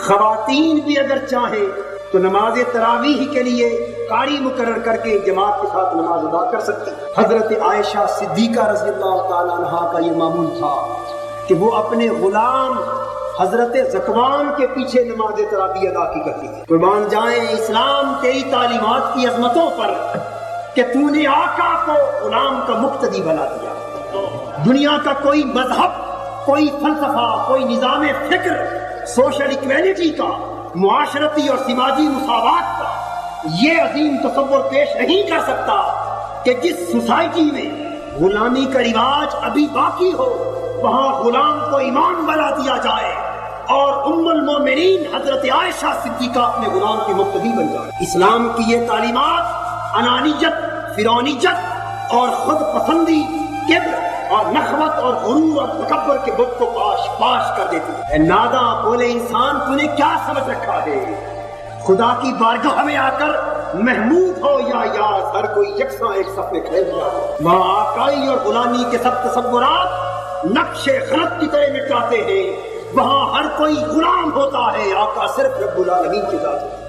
خواتین بھی اگر چاہیں تو نماز تراویح کے لیے قاری مقرر کر کے جماعت کے ساتھ نماز ادا کر سکتی۔ حضرت عائشہ صدیقہ رضی اللہ تعالیٰ عنہ کا یہ معمول تھا کہ وہ اپنے غلام حضرت زکوان کے پیچھے نماز تراویح ادا کی کرتی تھی۔ قربان جائیں اسلام تیری تعلیمات کی عظمتوں پر کہ تو نے آقا کو غلام کا مقتدی بنا دیا۔ دنیا کا کوئی مذہب، کوئی فلسفہ، کوئی نظام فکر سوشل ایکویلٹی کا، معاشرتی اور سماجی مساوات کا یہ عظیم تصور پیش نہیں کر سکتا کہ جس سوسائٹی میں غلامی کا رواج ابھی باقی ہو وہاں غلام کو ایمان بنا دیا جائے اور ام المومنین حضرت عائشہ صدیقہ اپنے غلام کی مقتدی بن جائے۔ اسلام کی یہ تعلیمات انانیت، فرعونیت اور خود پسندی، کبر اور نخوت اور غرور اور تکبر کے بت کو پاش کر دیتی ہے۔ اے ناداں بولے انسان، تو نے کیا سمجھ رکھا ہے؟ خدا کی بارگاہ میں آ کر محمود ہو یا یاز، ہر کوئی یکساں ایک صف میں کھڑے ہوا ہو۔ وہاں آقائی اور غلامی کے سب تصورات نقش خلق کی طرح مٹاتے ہیں۔ وہاں ہر کوئی غلام ہوتا ہے، آقا صرف رب العالمین کی ذات ہے۔